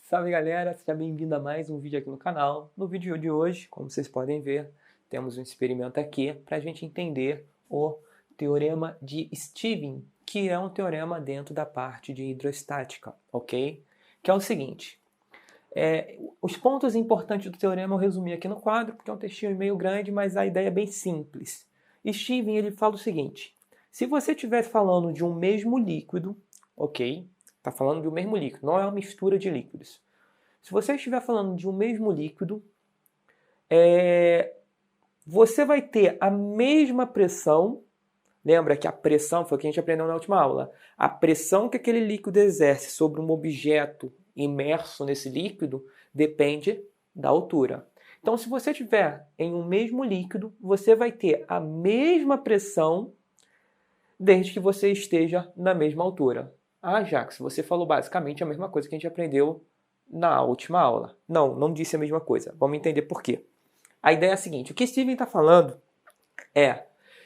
Salve galera, seja bem-vindo a mais um vídeo aqui no canal. No vídeo de hoje, como vocês podem ver, temos um experimento aqui para a gente entender o Teorema de Stevin, que é um teorema dentro da parte de hidrostática, ok? Que é o seguinte, os pontos importantes do teorema eu resumi aqui no quadro, porque é um textinho meio grande, mas a ideia é bem simples. Stevin ele fala o seguinte, se você estiver falando de um mesmo líquido, ok? Está falando de um mesmo líquido, não é uma mistura de líquidos. Se você estiver falando de um mesmo líquido, você vai ter a mesma pressão. Lembra que a pressão foi o que a gente aprendeu na última aula. A pressão que aquele líquido exerce sobre um objeto imerso nesse líquido depende da altura. Então, se você estiver em um mesmo líquido, você vai ter a mesma pressão desde que você esteja na mesma altura. Ah, Jax, você falou basicamente a mesma coisa que a gente aprendeu na última aula. Não disse a mesma coisa. Vamos entender por quê. A ideia é a seguinte, o que Stevin está falando é,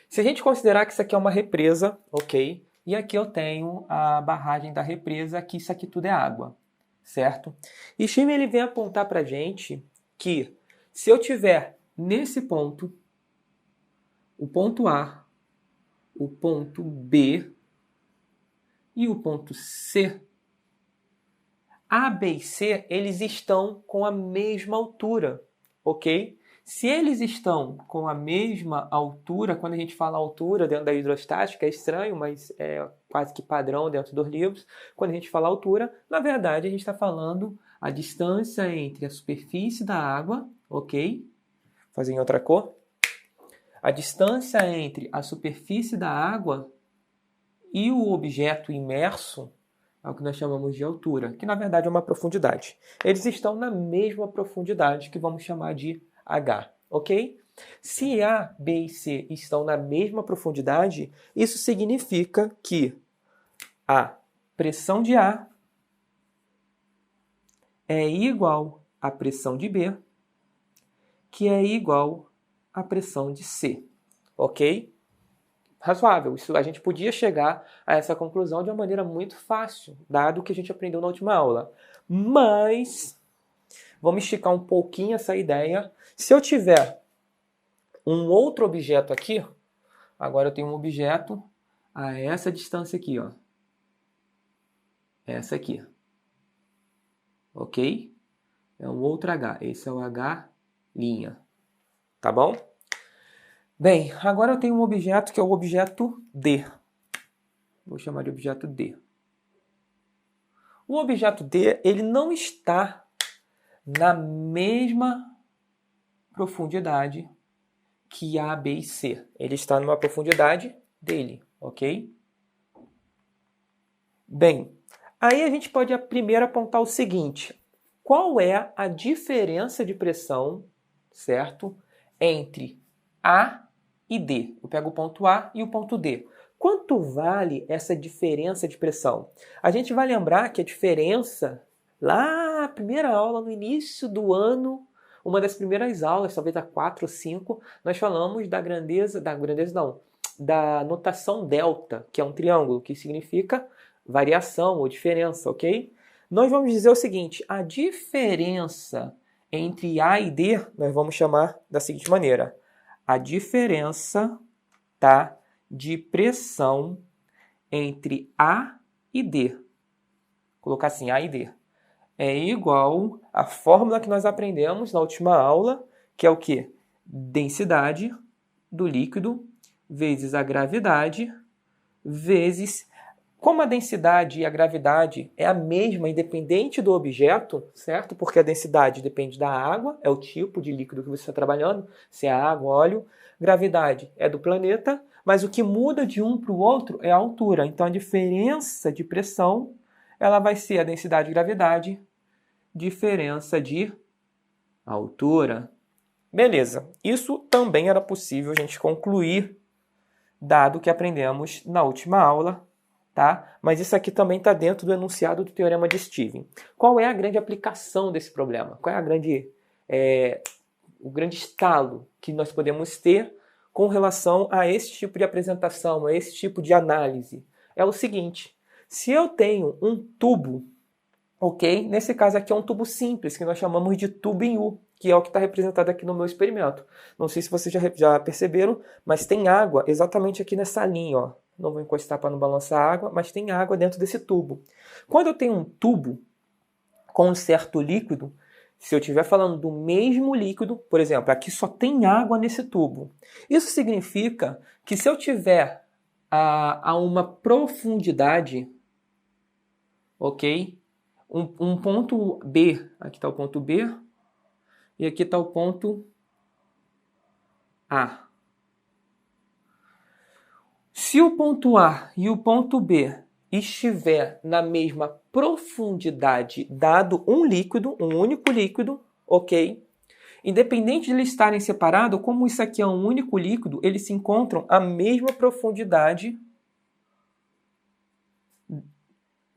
se a gente considerar que isso aqui é uma represa, ok? E aqui eu tenho a barragem da represa, que isso aqui tudo é água, certo? E Stevin ele vem apontar para a gente que se eu tiver nesse ponto, o ponto A, o ponto B e o ponto C, A, B e C, eles estão com a mesma altura, ok? Se eles estão com a mesma altura, quando a gente fala altura dentro da hidrostática, é estranho, mas é quase que padrão dentro dos livros. Quando a gente fala altura, na verdade a gente está falando a distância entre a superfície da água, ok? Vou fazer em outra cor. A distância entre a superfície da água e o objeto imerso é o que nós chamamos de altura, que na verdade é uma profundidade. Eles estão na mesma profundidade, que vamos chamar de H, ok? Se A, B e C estão na mesma profundidade, isso significa que a pressão de A é igual à pressão de B, que é igual à pressão de C, ok? Razoável. Isso, a gente podia chegar a essa conclusão de uma maneira muito fácil, dado o que a gente aprendeu na última aula. Mas vamos esticar um pouquinho essa ideia. Se eu tiver um outro objeto aqui, agora eu tenho um objeto a essa distância aqui, ó. Essa aqui. Ok? É um outro H. Esse é o H'. Tá bom? Bem, agora eu tenho um objeto que é o objeto D. Vou chamar de objeto D. O objeto D, ele não está na mesma profundidade que A, B e C. Ele está numa profundidade dele, ok? Bem, aí a gente pode primeiro apontar o seguinte. Qual é a diferença de pressão, certo, entre A e D? Eu pego o ponto A e o ponto D. Quanto vale essa diferença de pressão? A gente vai lembrar que a diferença, lá na primeira aula, no início do ano, uma das primeiras aulas, talvez a 4 ou 5, nós falamos da notação delta, que é um triângulo, que significa variação ou diferença, ok? Nós vamos dizer o seguinte, a diferença entre A e D, nós vamos chamar da seguinte maneira. A diferença, tá, de pressão entre A e D. Vou colocar assim, A e D. É igual à fórmula que nós aprendemos na última aula, que é o quê? Densidade do líquido vezes a gravidade vezes... Como a densidade e a gravidade é a mesma, independente do objeto, certo? Porque a densidade depende da água, é o tipo de líquido que você está trabalhando, se é água, óleo. Gravidade é do planeta, mas o que muda de um para o outro é a altura. Então, a diferença de pressão, ela vai ser a densidade e gravidade, diferença de altura. Beleza, isso também era possível a gente concluir, dado que aprendemos na última aula, tá? Mas isso aqui também está dentro do enunciado do Teorema de Stevin. Qual é a grande aplicação desse problema? Qual é o grande estalo que nós podemos ter com relação a esse tipo de apresentação, a esse tipo de análise? É o seguinte, se eu tenho um tubo, ok? Nesse caso aqui é um tubo simples, que nós chamamos de tubo em U, que é o que está representado aqui no meu experimento. Não sei se vocês já perceberam, mas tem água exatamente aqui nessa linha, ó. Não vou encostar para não balançar a água, mas tem água dentro desse tubo. Quando eu tenho um tubo com um certo líquido, se eu estiver falando do mesmo líquido, por exemplo, aqui só tem água nesse tubo. Isso significa que se eu tiver a uma profundidade, ok? Um ponto B, aqui está o ponto B, e aqui está o ponto A. Se o ponto A e o ponto B estiver na mesma profundidade, dado um líquido, um único líquido, ok? Independente de eles estarem separados, como isso aqui é um único líquido, eles se encontram à mesma profundidade,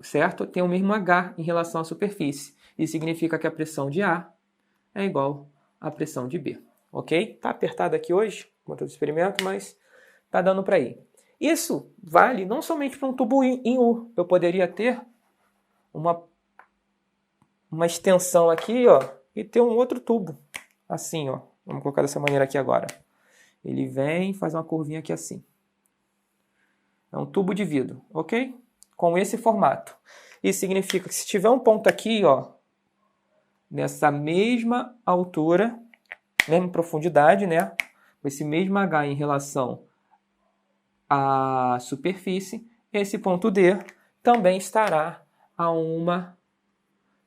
certo? Tem o mesmo H em relação à superfície. Isso significa que a pressão de A é igual à pressão de B, ok? Tá apertado aqui hoje, por conta do experimento, mas tá dando para ir. Isso vale não somente para um tubo em U. Eu poderia ter uma extensão aqui, ó, e ter um outro tubo. Assim, ó. Vamos colocar dessa maneira aqui agora. Ele vem e faz uma curvinha aqui assim. É um tubo de vidro, ok? Com esse formato. Isso significa que se tiver um ponto aqui, ó, nessa mesma altura, mesma profundidade, né? Com esse mesmo H em relação à superfície, esse ponto D também estará a uma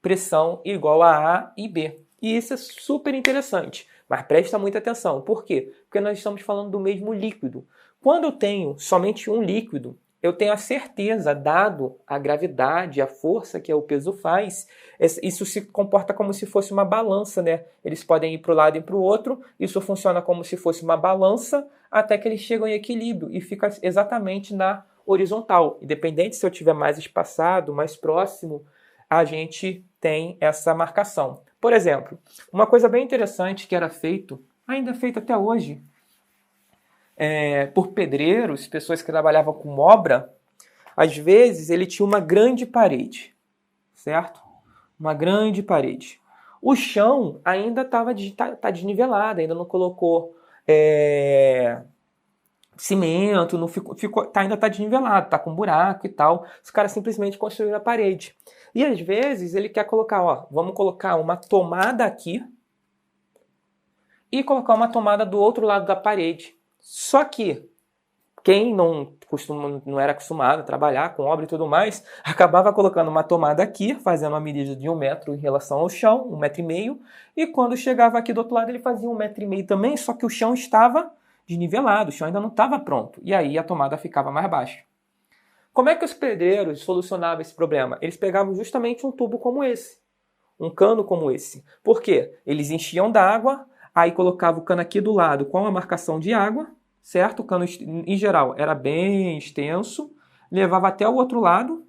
pressão igual a A e B. E isso é super interessante, mas presta muita atenção. Por quê? Porque nós estamos falando do mesmo líquido. Quando eu tenho somente um líquido, eu tenho a certeza, dado a gravidade, a força que o peso faz, isso se comporta como se fosse uma balança, né? Eles podem ir para o lado e para o outro, isso funciona como se fosse uma balança, até que eles chegam em equilíbrio e fica exatamente na horizontal. Independente se eu estiver mais espaçado, mais próximo, a gente tem essa marcação. Por exemplo, uma coisa bem interessante que era feito, ainda é feito até hoje, por pedreiros, pessoas que trabalhavam com obra, às vezes ele tinha uma grande parede, certo? Uma grande parede. O chão ainda tá desnivelado, ainda não colocou cimento, não ainda está desnivelado, está com buraco e tal. Os caras simplesmente construíram a parede. E às vezes ele quer colocar, ó, vamos colocar uma tomada aqui e colocar uma tomada do outro lado da parede. Só que quem não era acostumado a trabalhar com obra e tudo mais, acabava colocando uma tomada aqui, fazendo uma medida de 1 metro em relação ao chão, 1,5 metro, e quando chegava aqui do outro lado ele fazia 1,5 metro também, só que o chão estava desnivelado, o chão ainda não estava pronto, e aí a tomada ficava mais baixa. Como é que os pedreiros solucionavam esse problema? Eles pegavam justamente um tubo como esse, um cano como esse. Por quê? Eles enchiam d'água, aí colocavam o cano aqui do lado com a marcação de água, certo? O cano, em geral, era bem extenso, levava até o outro lado,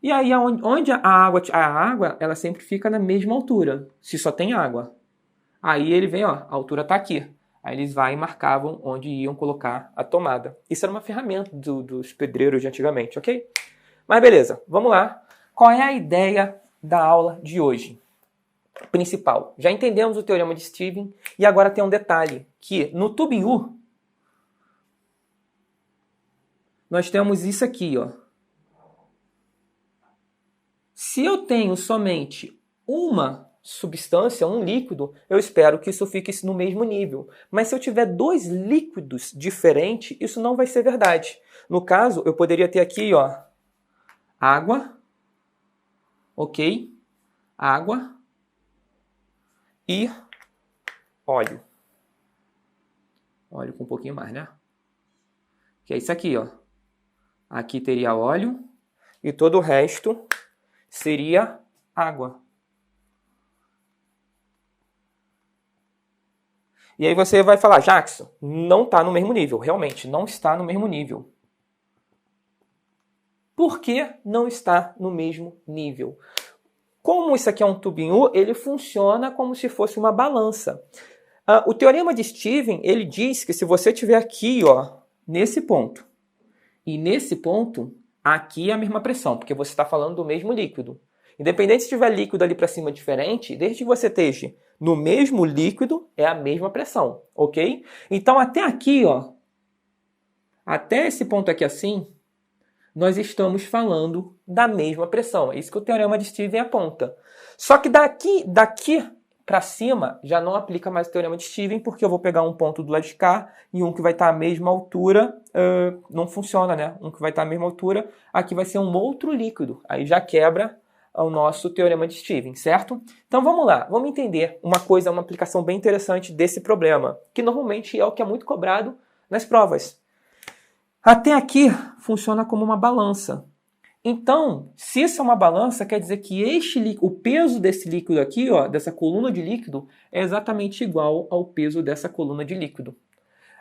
e aí onde a água ela sempre fica na mesma altura, se só tem água. Aí ele vem, ó, a altura está aqui. Aí eles vai e marcavam onde iam colocar a tomada. Isso era uma ferramenta dos pedreiros de antigamente, ok? Mas beleza, vamos lá. Qual é a ideia da aula de hoje? Principal. Já entendemos o teorema de Stevens e agora tem um detalhe, que no tubo em U, nós temos isso aqui, ó. Se eu tenho somente uma substância, um líquido, eu espero que isso fique no mesmo nível. Mas se eu tiver dois líquidos diferentes, isso não vai ser verdade. No caso, eu poderia ter aqui, ó, água, ok? Água e óleo. Óleo com um pouquinho mais, né? Que é isso aqui, ó. Aqui teria óleo e todo o resto seria água. E aí você vai falar, Jackson, não está no mesmo nível. Realmente, não está no mesmo nível. Por que não está no mesmo nível? Como isso aqui é um tubinho, ele funciona como se fosse uma balança. O teorema de Stevens, ele diz que se você tiver aqui, ó, nesse ponto, e nesse ponto, aqui é a mesma pressão, porque você está falando do mesmo líquido. Independente se tiver líquido ali para cima diferente, desde que você esteja no mesmo líquido, é a mesma pressão, ok? Então até aqui, ó, até esse ponto aqui assim, nós estamos falando da mesma pressão. É isso que o teorema de Stevens aponta. Só que daqui para cima já não aplica mais o teorema de Stevens, porque eu vou pegar um ponto do lado de cá e um que vai estar à mesma altura, não funciona, né? Um que vai estar à mesma altura, aqui vai ser um outro líquido. Aí já quebra o nosso teorema de Stevens, certo? Então vamos lá, vamos entender uma aplicação bem interessante desse problema, que normalmente é o que é muito cobrado nas provas. Até aqui funciona como uma balança. Então, se isso é uma balança, quer dizer que o peso desse líquido aqui, ó, dessa coluna de líquido, é exatamente igual ao peso dessa coluna de líquido.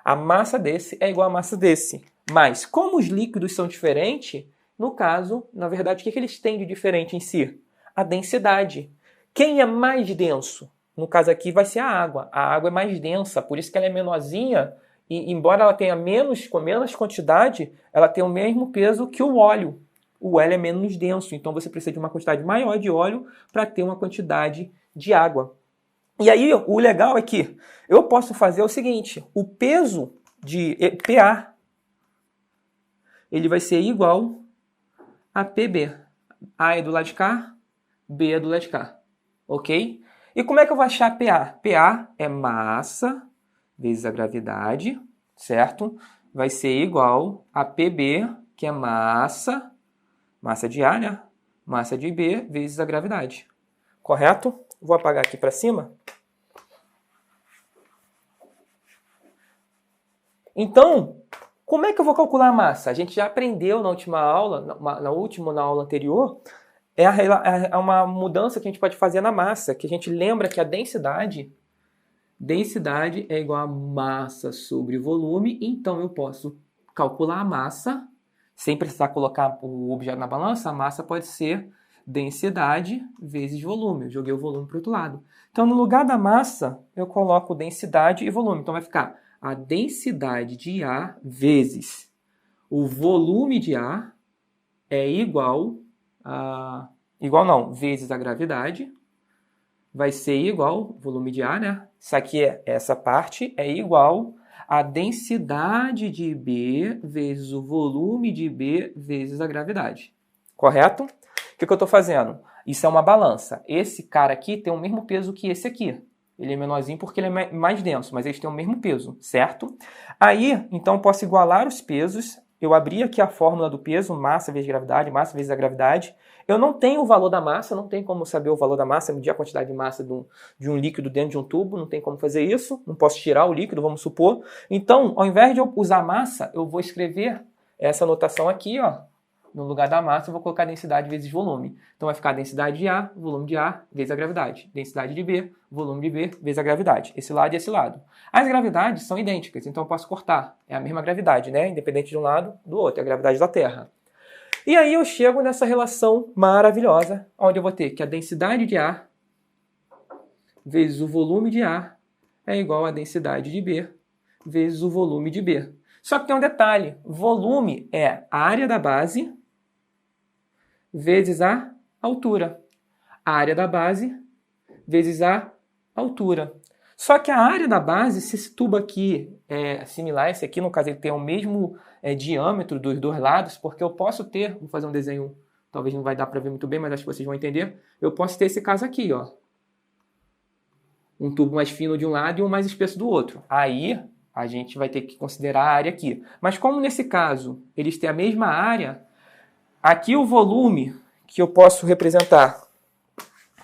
A massa desse é igual à massa desse. Mas, como os líquidos são diferentes, no caso, na verdade, o que eles têm de diferente em si? A densidade. Quem é mais denso? No caso aqui vai ser a água. A água é mais densa, por isso que ela é menorzinha, e embora ela tenha menos quantidade, ela tem o mesmo peso que o óleo. O óleo é menos denso, então você precisa de uma quantidade maior de óleo para ter uma quantidade de água. E aí, o legal é que eu posso fazer o seguinte, o peso de PA, ele vai ser igual a PB. A é do lado de cá, B é do lado de cá, ok? E como é que eu vou achar PA? PA é massa vezes a gravidade, certo? Vai ser igual a PB, que é massa de A, né? Massa de B vezes a gravidade. Correto? Vou apagar aqui para cima. Então, como é que eu vou calcular a massa? A gente já aprendeu na última aula, na aula anterior, é uma mudança que a gente pode fazer na massa, que a gente lembra que a densidade é igual a massa sobre volume, então eu posso calcular a massa, sem precisar colocar o objeto na balança, a massa pode ser densidade vezes volume. Eu joguei o volume para o outro lado. Então, no lugar da massa, eu coloco densidade e volume. Então, vai ficar a densidade de ar vezes o volume de ar é igual a... vezes a gravidade. Vai ser igual, volume de ar, né? Isso aqui essa parte é igual a densidade de B vezes o volume de B vezes a gravidade. Correto? O que eu estou fazendo? Isso é uma balança. Esse cara aqui tem o mesmo peso que esse aqui. Ele é menorzinho porque ele é mais denso, mas eles têm o mesmo peso, certo? Aí, então, eu posso igualar os pesos. Eu abri aqui a fórmula do peso, massa vezes gravidade, massa vezes a gravidade. Eu não tenho o valor da massa, não tem como saber o valor da massa, medir a quantidade de massa de um líquido dentro de um tubo, não tem como fazer isso. Não posso tirar o líquido, vamos supor. Então, ao invés de eu usar massa, eu vou escrever essa notação aqui, ó. No lugar da massa, eu vou colocar densidade vezes volume. Então, vai ficar densidade de A, volume de A, vezes a gravidade. Densidade de B, volume de B, vezes a gravidade. Esse lado e esse lado. As gravidades são idênticas, então eu posso cortar. É a mesma gravidade, né? Independente de um lado do outro. É a gravidade da Terra. E aí eu chego nessa relação maravilhosa, onde eu vou ter que a densidade de A vezes o volume de A é igual a densidade de B vezes o volume de B. Só que tem um detalhe. Volume é a área da base vezes a altura. A área da base vezes a altura. Só que a área da base, se esse tubo aqui é similar, esse aqui, no caso, ele tem o mesmo diâmetro dos dois lados, porque eu posso ter, vou fazer um desenho, talvez não vai dar para ver muito bem, mas acho que vocês vão entender, eu posso ter esse caso aqui, ó. Um tubo mais fino de um lado e um mais espesso do outro. Aí, a gente vai ter que considerar a área aqui. Mas como nesse caso, eles têm a mesma área, aqui o volume que eu posso representar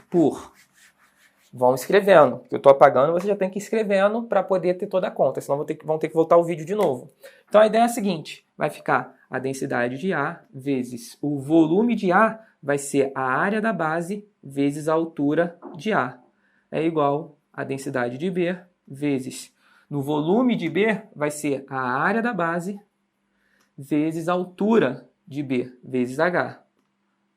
por... Vão escrevendo, que eu estou apagando, você já tem que ir escrevendo para poder ter toda a conta, senão vão ter que voltar o vídeo de novo. Então a ideia é a seguinte, vai ficar a densidade de A vezes o volume de A, vai ser a área da base vezes a altura de A. É igual a densidade de B vezes, no volume de B, vai ser a área da base vezes a altura de B, vezes H,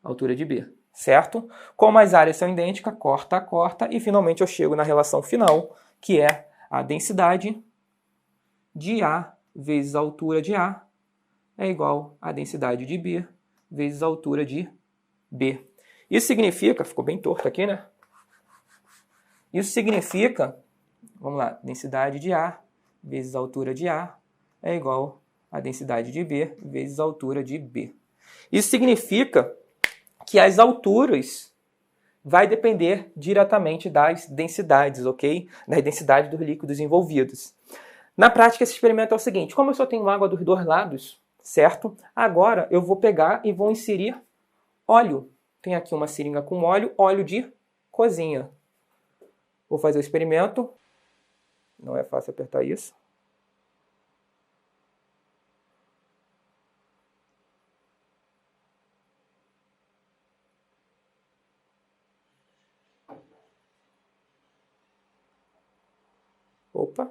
altura de B. Certo? Como as áreas são idênticas, corta, corta, e finalmente eu chego na relação final, que é a densidade de A vezes a altura de A é igual a densidade de B vezes a altura de B. Isso significa, ficou bem torto aqui, né? Isso significa, vamos lá, densidade de A vezes a altura de A é igual a densidade de B vezes a altura de B. Isso significa que as alturas vai depender diretamente das densidades, ok? Das densidades dos líquidos envolvidos. Na prática, esse experimento é o seguinte: como eu só tenho água dos dois lados, certo? Agora eu vou pegar e vou inserir óleo. Tem aqui uma seringa com óleo de cozinha. Vou fazer o experimento. Não é fácil apertar isso. Opa.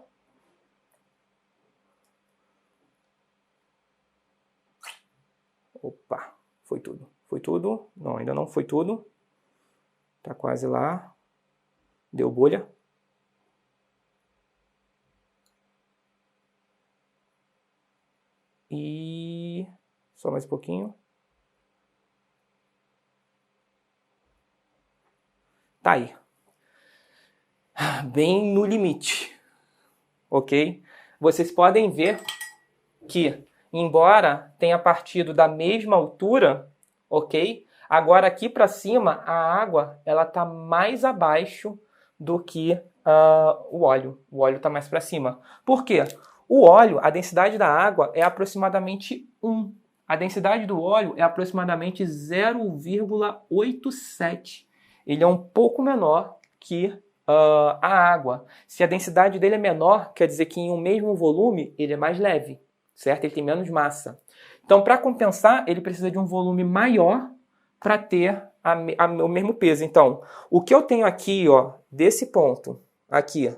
Opa, foi tudo. Foi tudo? Não, ainda não foi tudo. Tá quase lá. Deu bolha. E só mais um pouquinho. Tá aí. Bem no limite. Ok? Vocês podem ver que, embora tenha partido da mesma altura, ok? Agora aqui para cima a água ela está mais abaixo do que o óleo. O óleo está mais para cima. Por quê? O óleo, a densidade da água é aproximadamente 1. A densidade do óleo é aproximadamente 0,87. Ele é um pouco menor que a água. Se a densidade dele é menor, quer dizer que em um mesmo volume ele é mais leve, certo? Ele tem menos massa. Então, para compensar, ele precisa de um volume maior para ter o mesmo peso. Então, o que eu tenho aqui, ó, desse ponto, aqui,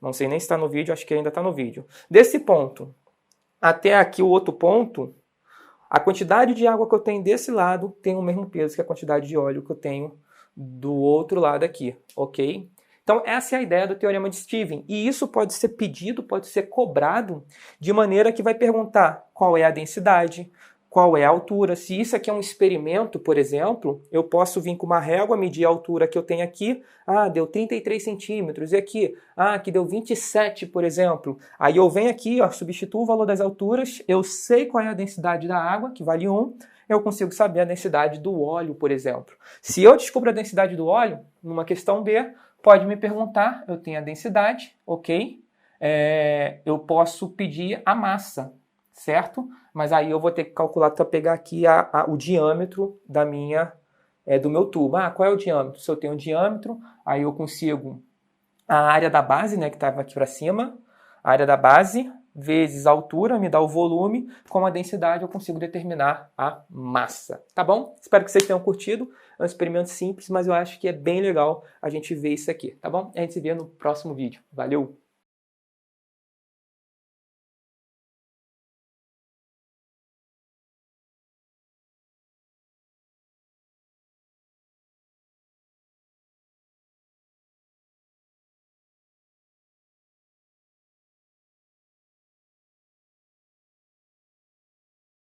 não sei nem se está no vídeo, acho que ainda está no vídeo. Desse ponto até aqui o outro ponto, a quantidade de água que eu tenho desse lado tem o mesmo peso que a quantidade de óleo que eu tenho do outro lado aqui, ok? Então essa é a ideia do teorema de Stevens. E isso pode ser pedido, pode ser cobrado de maneira que vai perguntar qual é a densidade, qual é a altura. Se isso aqui é um experimento, por exemplo, eu posso vir com uma régua, medir a altura que eu tenho aqui. Ah, deu 33 centímetros. E aqui? Ah, aqui deu 27, por exemplo. Aí eu venho aqui, ó, substituo o valor das alturas, eu sei qual é a densidade da água, que vale 1. Eu consigo saber a densidade do óleo, por exemplo. Se eu descubro a densidade do óleo, numa questão B, pode me perguntar, eu tenho a densidade, ok? Eu posso pedir a massa, certo? Mas aí eu vou ter que calcular para pegar aqui o diâmetro do meu tubo. Ah, qual é o diâmetro? Se eu tenho um diâmetro, aí eu consigo a área da base, né, que estava aqui para cima, a área da base, vezes a altura, me dá o volume, com a densidade eu consigo determinar a massa. Tá bom? Espero que vocês tenham curtido. É um experimento simples, mas eu acho que é bem legal a gente ver isso aqui, tá bom? A gente se vê no próximo vídeo. Valeu!